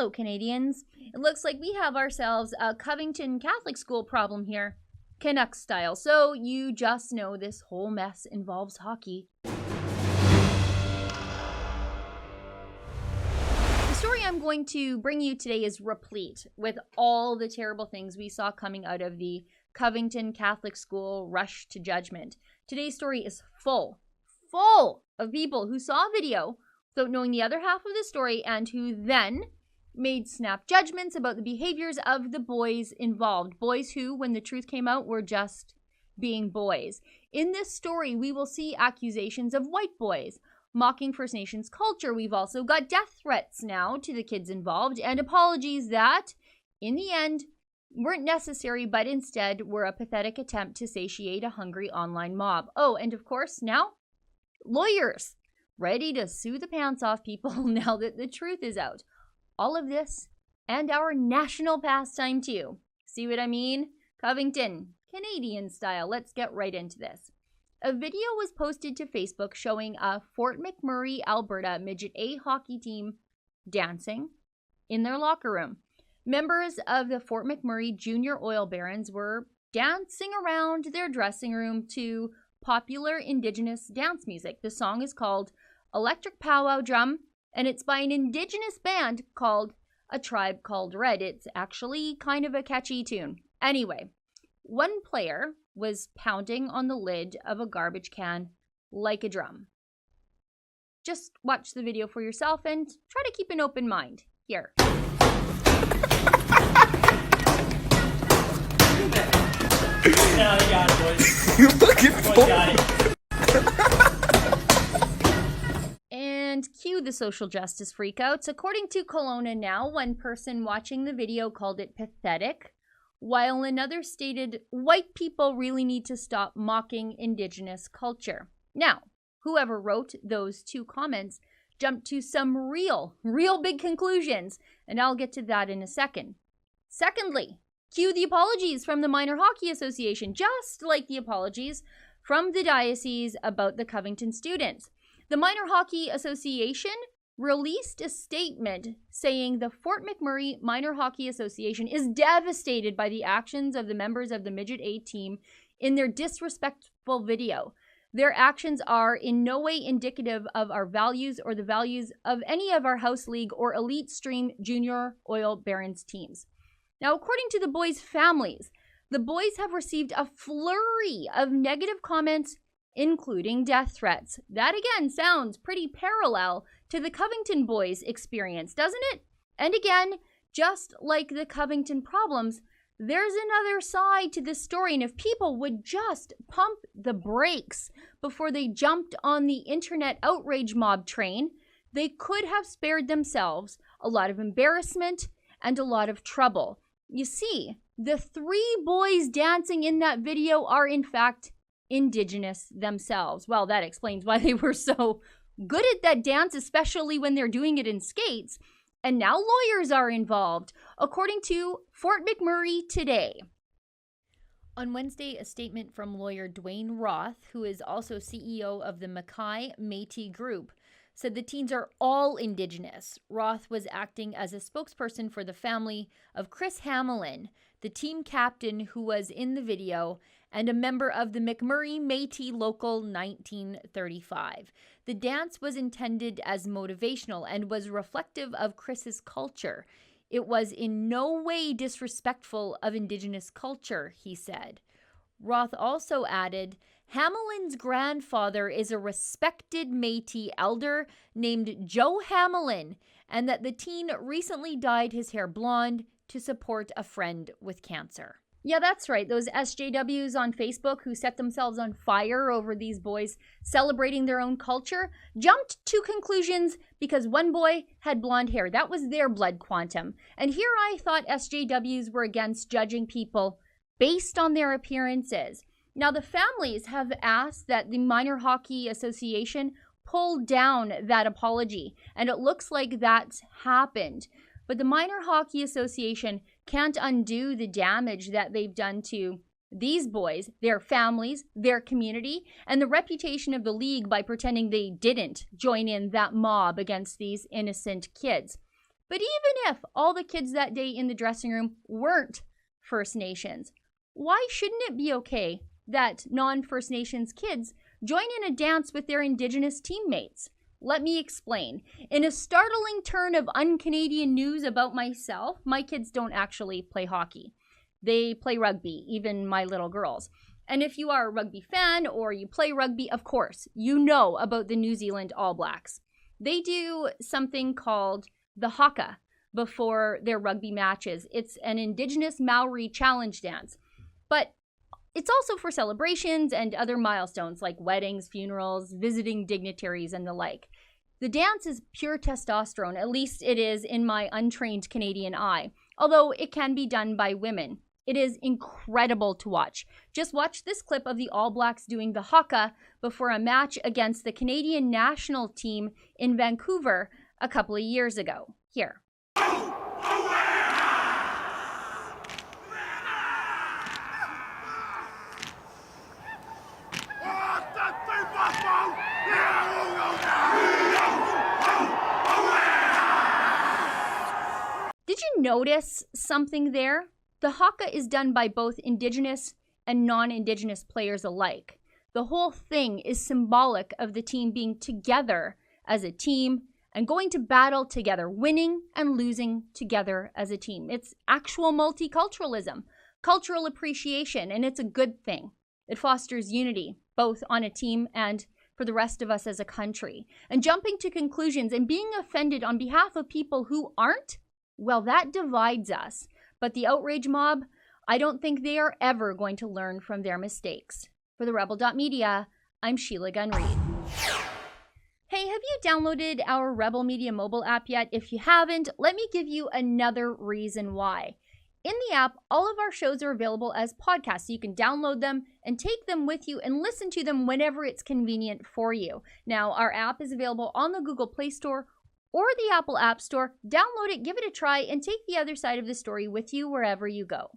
Hello, Canadians. It looks like we have ourselves a Covington Catholic school problem here, Canuck style. So you just know this whole mess involves hockey. The story I'm going to bring you today is replete with all the terrible things we saw coming out of the Covington Catholic school rush to judgment. Today's story is full of people who saw a video without knowing the other half of the story and who then made snap judgments about the behaviors of the boys involved. Boys who, when the truth came out, were just being boys. In this story, we will see accusations of white boys mocking First Nations culture. We've also got death threats now to the kids involved and apologies that, in the end, weren't necessary, but instead were a pathetic attempt to satiate a hungry online mob. Oh, and of course, now, lawyers ready to sue the pants off people now that the truth is out. All of this and our national pastime too. See what I mean? Covington, Canadian style. Let's get right into this. A video was posted to Facebook showing a Fort McMurray, Alberta Midget A hockey team dancing in their locker room. Members of the Fort McMurray Junior Oil Barons were dancing around their dressing room to popular indigenous dance music. The song is called Electric Powwow Drum, and it's by an indigenous band called A Tribe Called Red. It's actually kind of a catchy tune. Anyway, one player was pounding on the lid of a garbage can like a drum. Just watch the video for yourself and try to keep an open mind. Here. No, you got it, boys. You fucking Boys got it. And cue the social justice freakouts. According to Kelowna Now, one person watching the video called it pathetic, while another stated white people really need to stop mocking Indigenous culture. Now, whoever wrote those two comments jumped to some real big conclusions, and I'll get to that in a second. Secondly, cue the apologies from the Minor Hockey Association, just like the apologies from the diocese about the Covington students. The Minor Hockey Association released a statement saying the Fort McMurray Minor Hockey Association is devastated by the actions of the members of the Midget A team in their disrespectful video. Their actions are in no way indicative of our values or the values of any of our House League or Elite Stream Junior Oil Barons teams. Now, according to the boys' families, the boys have received a flurry of negative comments, including death threats. That again sounds pretty parallel to the Covington boys' experience, doesn't it? And again, just like the Covington problems, there's another side to this story, and if people would just pump the brakes before they jumped on the internet outrage mob train, they could have spared themselves a lot of embarrassment and a lot of trouble. You see, the three boys dancing in that video are in fact Indigenous themselves. Well, that explains why they were so good at that dance, especially when they're doing it in skates. And now lawyers are involved, according to Fort McMurray today. On Wednesday, a statement from lawyer Dwayne Roth, who is also CEO of the Mackay Metis group, said the teens are all Indigenous. Roth was acting as a spokesperson for the family of Chris Hamelin, the team captain who was in the video, and a member of the McMurray Métis Local 1935. The dance was intended as motivational and was reflective of Chris's culture. It was in no way disrespectful of Indigenous culture, he said. Roth also added, Hamelin's grandfather is a respected Métis elder named Joe Hamelin, and that the teen recently dyed his hair blonde to support a friend with cancer. Yeah, that's right. Those SJWs on Facebook who set themselves on fire over these boys celebrating their own culture jumped to conclusions because one boy had blonde hair. That was their blood quantum. And here I thought SJWs were against judging people based on their appearances. Now, the families have asked that the Minor Hockey Association pull down that apology, and it looks like that's happened. But the Minor Hockey Association can't undo the damage that they've done to these boys, their families, their community, and the reputation of the league by pretending they didn't join in that mob against these innocent kids. But even if all the kids that day in the dressing room weren't First Nations, why shouldn't it be okay that non-First Nations kids join in a dance with their Indigenous teammates? Let me explain. In a startling turn of un-Canadian news about myself, my kids don't actually play hockey. They play rugby, even my little girls. And if you are a rugby fan or you play rugby, of course, you know about the New Zealand All Blacks. They do something called the haka before their rugby matches. It's an Indigenous Maori challenge dance. But it's also for celebrations and other milestones like weddings, funerals, visiting dignitaries, and the like. The dance is pure testosterone, at least it is in my untrained Canadian eye, although it can be done by women. It is incredible to watch. Just watch this clip of the All Blacks doing the haka before a match against the Canadian national team in Vancouver a couple of years ago. Here. Did you notice something there? The haka is done by both Indigenous and non-Indigenous players alike. The whole thing is symbolic of the team being together as a team and going to battle together, winning and losing together as a team. It's actual multiculturalism, cultural appreciation, and it's a good thing. It fosters unity, both on a team and for the rest of us as a country. And jumping to conclusions and being offended on behalf of people who aren't, well, that divides us. But the outrage mob, I don't think they are ever going to learn from their mistakes. For the Rebel.Media, I'm Sheila Gunn Reid. Hey, have you downloaded our Rebel.Media mobile app yet? If you haven't, let me give you another reason why. In the app, all of our shows are available as podcasts, so you can download them and take them with you and listen to them whenever it's convenient for you. Now, our app is available on the Google Play Store or the Apple App Store. Download it, give it a try, and take the other side of the story with you wherever you go.